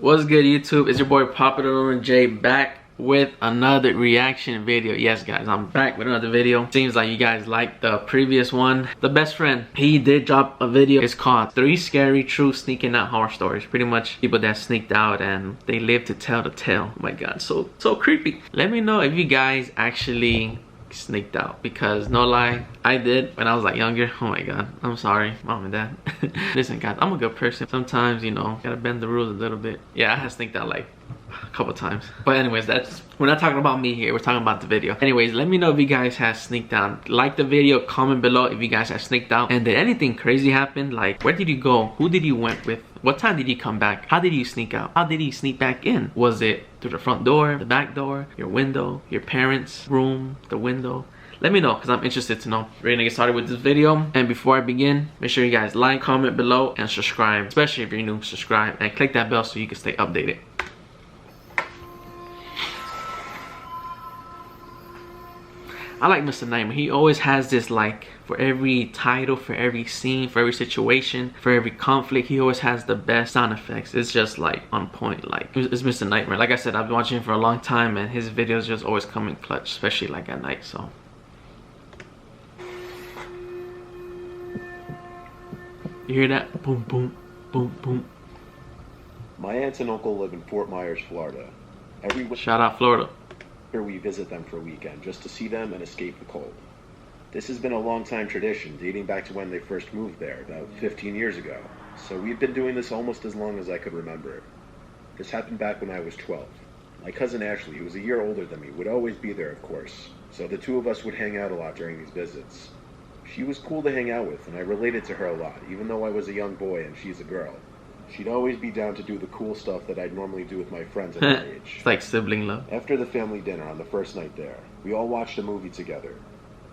What's good, YouTube? It's your boy Popular J back with another reaction video. Yes guys, I'm back with another video. Seems like you guys liked the previous one. The best friend, he did drop a video. It's called 3 Scary True Sneaking Out Horror Stories. Pretty much people that sneaked out and they live to tell the tale. Oh my god, so creepy. Let me know if you guys actually sneaked out, because no lie, I did when I was like younger. Oh my god, I'm sorry mom and dad. Listen guys, I'm a good person. Sometimes, you know, gotta bend the rules a little bit. Yeah, I have sneaked out like a couple times, but anyways, we're not talking about me here, we're talking about the video. Anyways, let me know if you guys have sneaked out. Like the video, comment below if you guys have sneaked out, and did anything crazy happen? Like, where did you go? Who did you went with? What time did you come back? How did you sneak out? How did you sneak back in? Was it through the front door, the back door, your window, your parents' room, the window? Let me know, because I'm interested to know. We're gonna get started with this video, and before I begin, make sure you guys like, comment below, and subscribe. Especially if you're new, subscribe and click that bell so you can stay updated. I like Mr. Nightmare. He always has this, like, for every title, for every scene, for every situation, for every conflict, he always has the best sound effects. It's just like on point. Like, it's Mr. Nightmare. Like I said, I've been watching him for a long time, and his videos just always come in clutch, especially like at night. So you hear that? Boom, boom, boom, boom. My aunt and uncle live in Fort Myers, Florida. Shout out Florida. We visit them for a weekend just to see them and escape the cold. This has been a long-time tradition, dating back to when they first moved there, about 15 years ago. So we've been doing this almost as long as I could remember. This happened back when I was 12. My cousin Ashley, who was a year older than me, would always be there, of course. So the two of us would hang out a lot during these visits. She was cool to hang out with, and I related to her a lot, even though I was a young boy and she's a girl. She'd always be down to do the cool stuff that I'd normally do with my friends at my age. It's like sibling love. After the family dinner on the first night there, we all watched a movie together.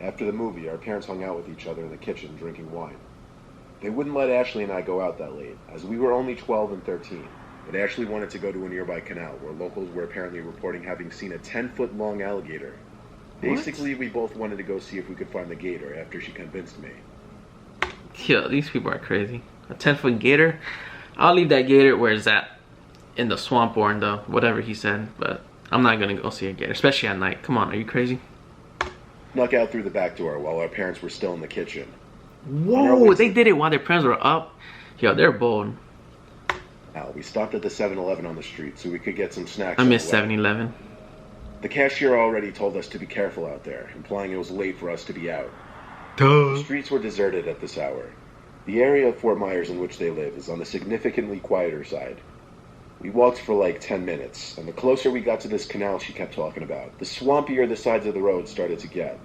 After the movie, our parents hung out with each other in the kitchen drinking wine. They wouldn't let Ashley and I go out that late, as we were only 12 and 13. But Ashley wanted to go to a nearby canal, where locals were apparently reporting having seen a 10-foot long alligator. Basically, we both wanted to go see if we could find the gator after she convinced me. Yo, these people are crazy. A 10-foot gator? I'll leave that gator where it's at, in the swamp or in the whatever he said, but I'm not gonna go see a gator, especially at night. Come on, are you crazy? Snuck out through the back door while our parents were still in the kitchen. Whoa, they did it while their parents were up? Yo, they're bold. We stopped at the 7-Eleven on the street so we could get some snacks. I miss 7-Eleven. The cashier already told us to be careful out there, implying it was late for us to be out. Duh. The streets were deserted at this hour. The area of Fort Myers in which they live is on the significantly quieter side. We walked for like 10 minutes, and the closer we got to this canal she kept talking about, the swampier the sides of the road started to get.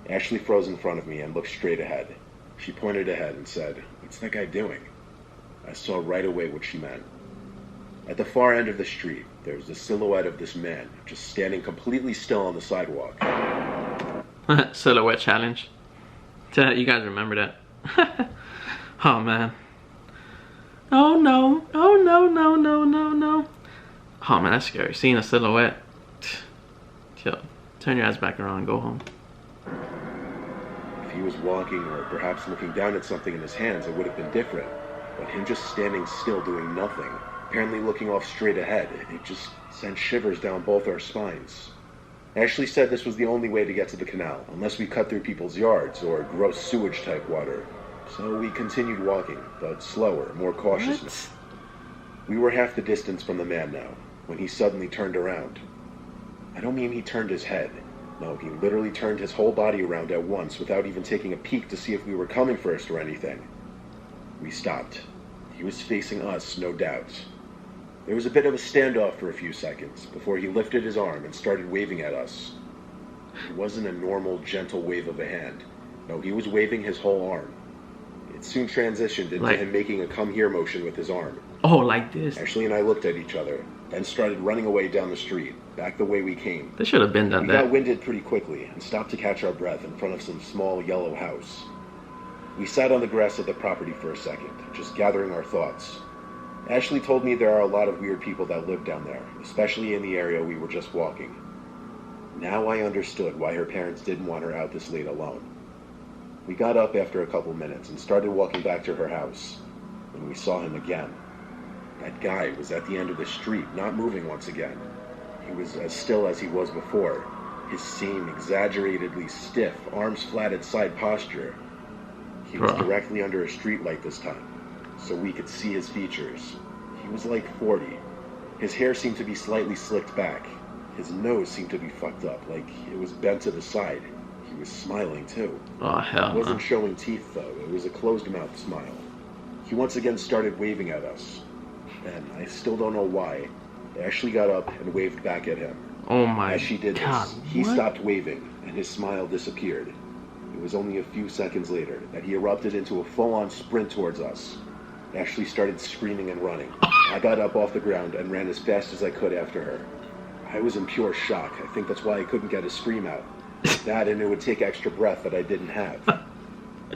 Ashley froze in front of me and looked straight ahead. She pointed ahead and said, "What's that guy doing?" I saw right away what she meant. At the far end of the street, there was the silhouette of this man, just standing completely still on the sidewalk. Silhouette challenge. You guys remember that? Oh man. Oh no. Oh no, no, no, no, no. Oh man, that's scary. Seeing a silhouette. Yo, turn your ass back around and go home. If he was walking or perhaps looking down at something in his hands, it would have been different. But him just standing still doing nothing, apparently looking off straight ahead, it just sent shivers down both our spines. Ashley said this was the only way to get to the canal, unless we cut through people's yards or gross sewage type water. So we continued walking, but slower, more cautiously. We were half the distance from the man now, when he suddenly turned around. I don't mean he turned his head. No, he literally turned his whole body around at once without even taking a peek to see if we were coming first or anything. We stopped. He was facing us, no doubt. There was a bit of a standoff for a few seconds before he lifted his arm and started waving at us. It wasn't a normal, gentle wave of a hand. No, he was waving his whole arm. It soon transitioned into him making a come here motion with his arm. Oh, like this? Ashley and I looked at each other, then started running away down the street, back the way we came. They should have been done that. We got winded pretty quickly and stopped to catch our breath in front of some small yellow house. We sat on the grass of the property for a second, just gathering our thoughts. Ashley told me there are a lot of weird people that live down there, especially in the area we were just walking. Now I understood why her parents didn't want her out this late alone. We got up after a couple minutes and started walking back to her house when we saw him again. That guy was at the end of the street, not moving once again. He was as still as he was before. His same exaggeratedly stiff, arms flatted side posture. He was directly under a streetlight this time, so we could see his features. He was like 40. His hair seemed to be slightly slicked back. His nose seemed to be fucked up, like it was bent to the side. He was smiling too. Oh, hell no. He wasn't showing teeth though, it was a closed-mouthed smile. He once again started waving at us. And I still don't know why. I actually got up and waved back at him. Oh my God. As she did this, he stopped waving and his smile disappeared. It was only a few seconds later that he erupted into a full-on sprint towards us. I actually started screaming and running. I got up off the ground and ran as fast as I could after her. I was in pure shock. I think that's why I couldn't get a scream out. That and it would take extra breath that I didn't have.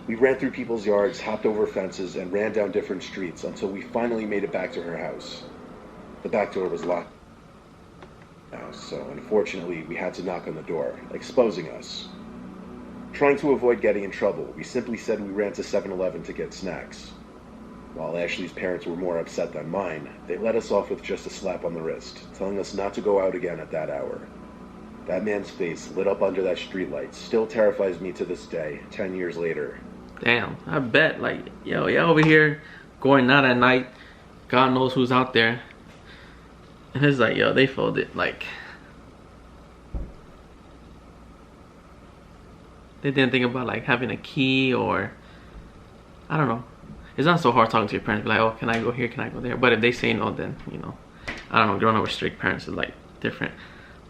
We ran through people's yards, hopped over fences, and ran down different streets until we finally made it back to her house. The back door was locked now, so unfortunately we had to knock on the door, exposing us. Trying to avoid getting in trouble, we simply said we ran to 7-Eleven to get snacks. While Ashley's parents were more upset than mine, they let us off with just a slap on the wrist, telling us not to go out again at that hour. That man's face, lit up under that streetlight, still terrifies me to this day, 10 years later. Damn, I bet, like, yo, over here going out at night, God knows who's out there. And it's like, yo, they folded, like, they didn't think about, like, having a key or, I don't know. It's not so hard talking to your parents, be like, oh, can I go here, can I go there? But if they say no, then, you know, I don't know, growing up with strict parents is, like, different.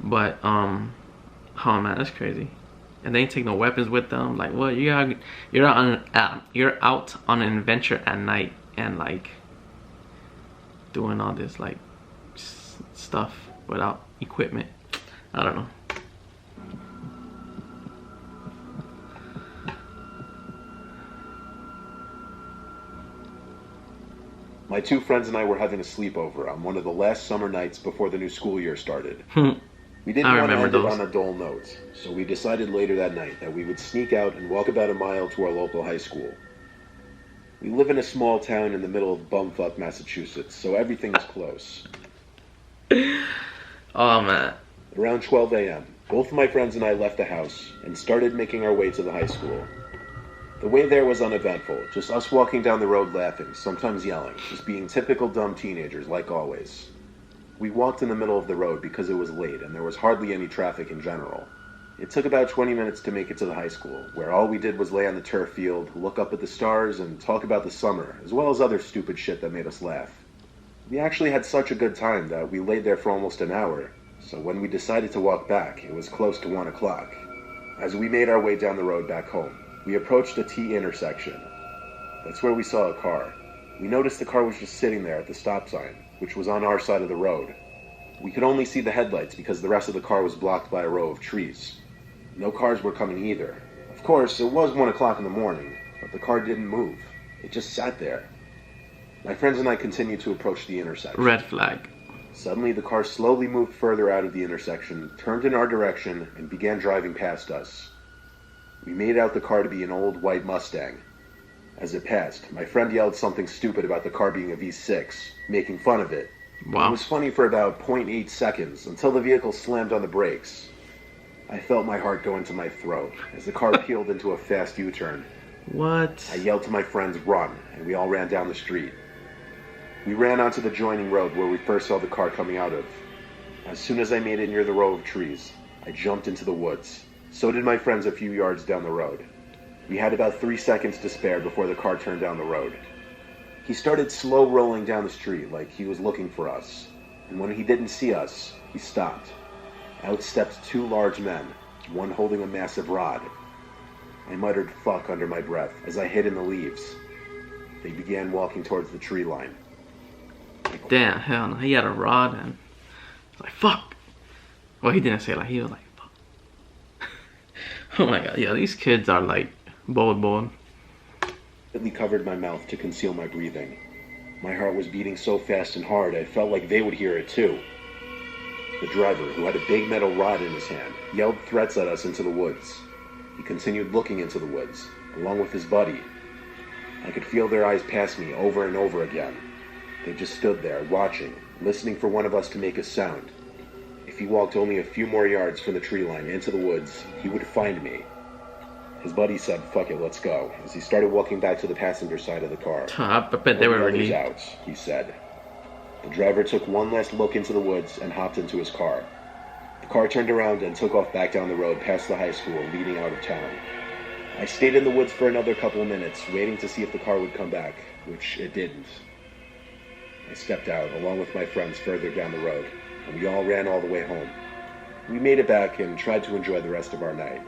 But, oh, man, that's crazy. And they ain't take no weapons with them. Like, what, you're out on an adventure at night and, like, doing all this, like, stuff without equipment. I don't know. My two friends and I were having a sleepover on one of the last summer nights before the new school year started. We didn't want to end it on a dull note, so we decided later that night that we would sneak out and walk about a mile to our local high school. We live in a small town in the middle of bumfuck Massachusetts, so everything is close. Oh, man. Around 12 a.m., both of my friends and I left the house and started making our way to the high school. The way there was uneventful, just us walking down the road laughing, sometimes yelling, just being typical dumb teenagers like always. We walked in the middle of the road because it was late and there was hardly any traffic in general. It took about 20 minutes to make it to the high school, where all we did was lay on the turf field, look up at the stars, and talk about the summer, as well as other stupid shit that made us laugh. We actually had such a good time that we laid there for almost an hour, so when we decided to walk back, it was close to 1 o'clock. As we made our way down the road back home, we approached a T intersection. That's where we saw a car. We noticed the car was just sitting there at the stop sign, which was on our side of the road. We could only see the headlights because the rest of the car was blocked by a row of trees. No cars were coming either. Of course, it was 1 o'clock in the morning, but the car didn't move. It just sat there. My friends and I continued to approach the intersection. Red flag. Suddenly, the car slowly moved further out of the intersection, turned in our direction, and began driving past us. We made out the car to be an old white Mustang. As it passed, my friend yelled something stupid about the car being a V6, making fun of it. Wow. It was funny for about 0.8 seconds, until the vehicle slammed on the brakes. I felt my heart go into my throat, as the car peeled into a fast U-turn. What? I yelled to my friends, run, and we all ran down the street. We ran onto the joining road where we first saw the car coming out of. As soon as I made it near the row of trees, I jumped into the woods. So did my friends a few yards down the road. We had about 3 seconds to spare before the car turned down the road. He started slow rolling down the street like he was looking for us, and when he didn't see us, he stopped. Out stepped 2 large men, one holding a massive rod. I muttered fuck under my breath as I hid in the leaves. They began walking towards the tree line. Damn, hell no. He had a rod and was like, fuck. Well, he didn't say it, like, he was like, fuck. Oh my god, yeah, these kids are like bold. I covered my mouth to conceal my breathing. My heart was beating so fast and hard, I felt like they would hear it too. The driver, who had a big metal rod in his hand, yelled threats at us into the woods. He continued looking into the woods, along with his buddy. I could feel their eyes pass me over and over again. They just stood there, watching, listening for one of us to make a sound. If he walked only a few more yards from the tree line into the woods, he would find me. His buddy said, "Fuck it, let's go," as he started walking back to the passenger side of the car. I bet they were relieved. Out, he said. The driver took one last look into the woods and hopped into his car. The car turned around and took off back down the road past the high school, leading out of town. I stayed in the woods for another couple of minutes, waiting to see if the car would come back, which it didn't. I stepped out, along with my friends further down the road, and we all ran all the way home. We made it back and tried to enjoy the rest of our night.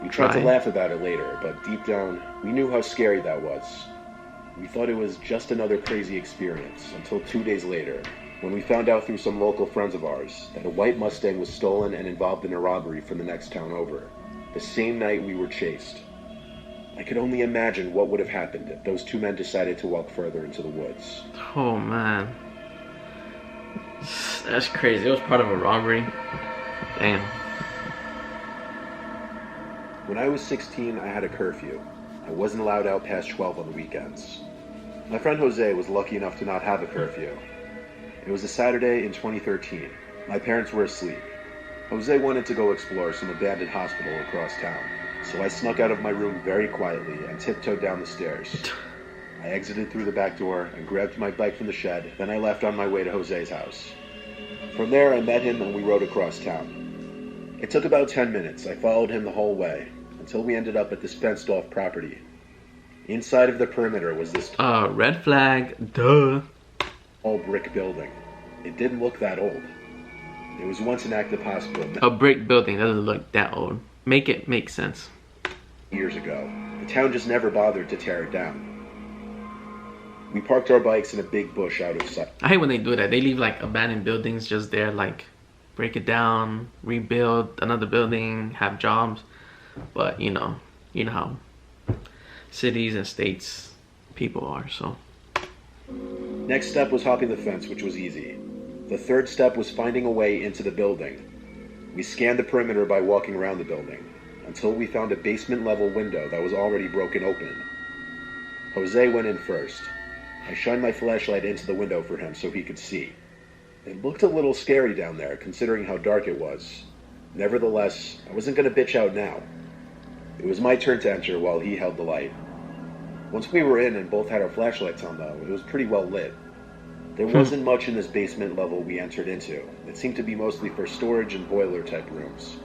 We tried to laugh about it later, but deep down, we knew how scary that was. We thought it was just another crazy experience, until 2 days later, when we found out through some local friends of ours that a white Mustang was stolen and involved in a robbery from the next town over, the same night we were chased. I could only imagine what would have happened if those two men decided to walk further into the woods. Oh man, that's crazy. It was part of a robbery. Damn. When I was 16, I had a curfew. I wasn't allowed out past 12 on the weekends. My friend Jose was lucky enough to not have a curfew. It was a Saturday in 2013. My parents were asleep. Jose wanted to go explore some abandoned hospital across town, so I snuck out of my room very quietly and tiptoed down the stairs. I exited through the back door and grabbed my bike from the shed, then I left on my way to Jose's house. From there, I met him and we rode across town. It took about 10 minutes. I followed him the whole way, until we ended up at this fenced-off property. Inside of the perimeter was this red flag, duh. Tall brick building. It didn't look that old. It was once an active hospital. A brick building doesn't look that old. Make it make sense. Years ago. The town just never bothered to tear it down. We parked our bikes in a big bush out of sight. I hate when they do that. They leave like abandoned buildings just there, like break it down, rebuild another building, have jobs. But you know how cities and states people are, so. Next step was hopping the fence, which was easy. The third step was finding a way into the building. We scanned the perimeter by walking around the building, until we found a basement level window that was already broken open. Jose went in first. I shined my flashlight into the window for him so he could see. It looked a little scary down there, considering how dark it was. Nevertheless, I wasn't going to bitch out now. It was my turn to enter while he held the light. Once we were in and both had our flashlights on though, it was pretty well lit. There wasn't much in this basement level we entered into. It seemed to be mostly for storage and boiler type rooms.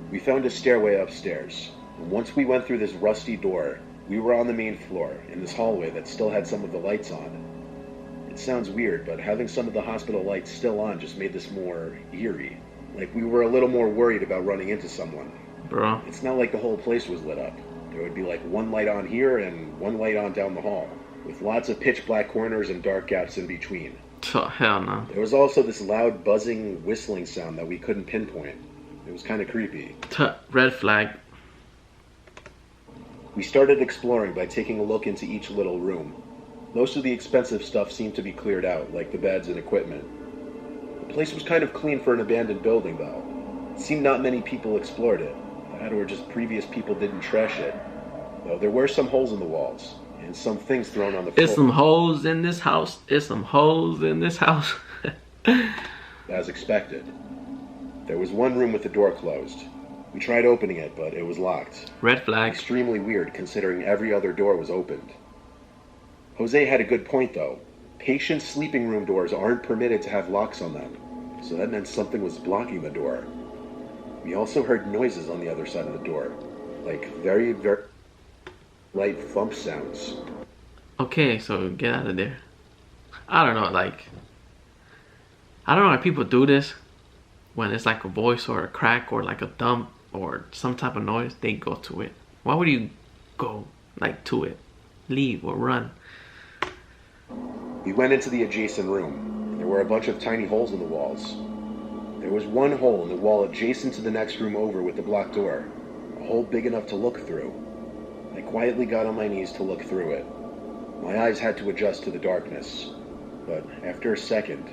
We found a stairway upstairs, and once we went through this rusty door, we were on the main floor, in this hallway that still had some of the lights on. It sounds weird, but having some of the hospital lights still on just made this more eerie. Like we were a little more worried about running into someone. Bro. It's not like the whole place was lit up. There would be like one light on here and one light on down the hall, with lots of pitch black corners and dark gaps in between. Oh, hell no. There was also this loud buzzing, whistling sound that we couldn't pinpoint. It was kind of creepy. Red flag. We started exploring by taking a look into each little room. Most of the expensive stuff seemed to be cleared out, like the beds and equipment. The place was kind of clean for an abandoned building, though. It seemed not many people explored it. That or just previous people didn't trash it. Though there were some holes in the walls, and some things thrown on the floor. There's some holes in this house. There's some holes in this house. As expected. There was one room with the door closed. We tried opening it, but it was locked. Red flag. Extremely weird, considering every other door was opened. Jose had a good point, though. Patients' sleeping room doors aren't permitted to have locks on them, so that meant something was blocking the door. We also heard noises on the other side of the door, like very, very light thump sounds. Okay, so get out of there. I don't know, like, I don't know why people do this. When it's like a voice or a crack or like a thump or some type of noise, they go to it. Why would you go like to it? Leave or run. We went into the adjacent room. There were a bunch of tiny holes in the walls. There was one hole in the wall adjacent to the next room over with the blocked door. A hole big enough to look through. I quietly got on my knees to look through it. My eyes had to adjust to the darkness. But after a second,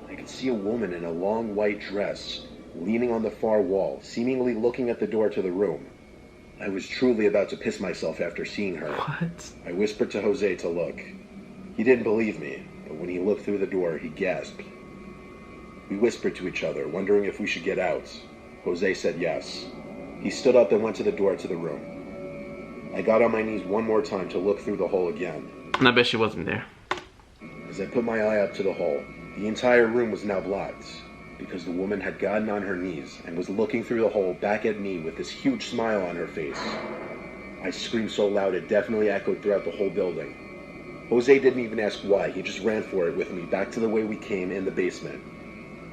I could see a woman in a long white dress, leaning on the far wall, seemingly looking at the door to the room. I was truly about to piss myself after seeing her. What? I whispered to Jose to look. He didn't believe me, but when he looked through the door, he gasped. We whispered to each other, wondering if we should get out. Jose said yes. He stood up and went to the door to the room. I got on my knees one more time to look through the hole again. And I bet she wasn't there. As I put my eye up to the hole, the entire room was now blocked, because the woman had gotten on her knees and was looking through the hole back at me with this huge smile on her face. I screamed so loud it definitely echoed throughout the whole building. Jose didn't even ask why, he just ran for it with me back to the way we came in the basement.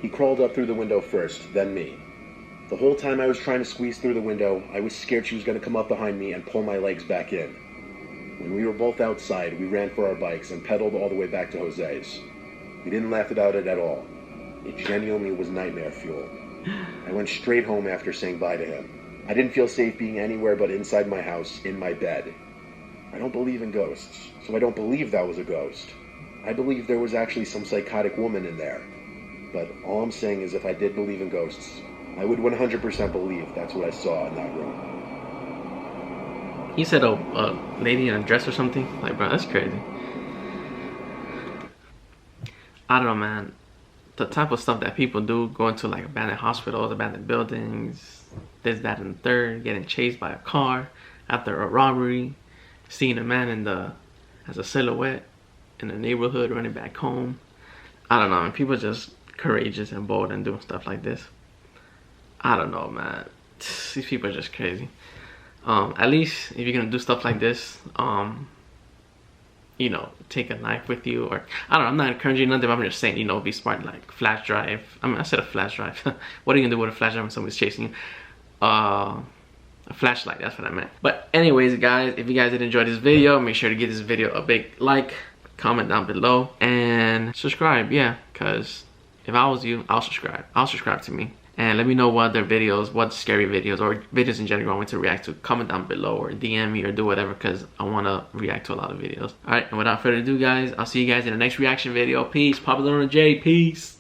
He crawled up through the window first, then me. The whole time I was trying to squeeze through the window, I was scared she was going to come up behind me and pull my legs back in. When we were both outside, we ran for our bikes and pedaled all the way back to Jose's. We didn't laugh about it at all. It genuinely was nightmare fuel. I went straight home after saying bye to him. I didn't feel safe being anywhere but inside my house, in my bed. I don't believe in ghosts, so I don't believe that was a ghost. I believe there was actually some psychotic woman in there. But all I'm saying is if I did believe in ghosts, I would 100% believe that's what I saw in that room. He said a lady in a dress or something. Like, bro, that's crazy. I don't know, man. The type of stuff that people do, going to like abandoned hospitals, abandoned buildings, this, that, and the third, getting chased by a car after a robbery, seeing a man as a silhouette in the neighborhood running back home. I don't know, man. People just courageous and bold and doing stuff like this. I don't know, man. These people are just crazy. At least if you're gonna do stuff like this, you know, take a knife with you, or I don't know, I'm not encouraging nothing, but I'm just saying, you know, be smart, like flash drive. I mean, I said a flash drive. What are you gonna do with a flash drive when somebody's chasing you? A flashlight, that's what I meant. But anyways, guys, if you guys did enjoy this video, make sure to give this video a big like, comment down below, and subscribe. Yeah, because if I was you, I'll subscribe. I'll subscribe to me. And let me know what other videos, what scary videos, or videos in general you want me to react to. Comment down below or DM me or do whatever, because I want to react to a lot of videos. Alright, and without further ado, guys, I'll see you guys in the next reaction video. Peace. Popular on J. Peace.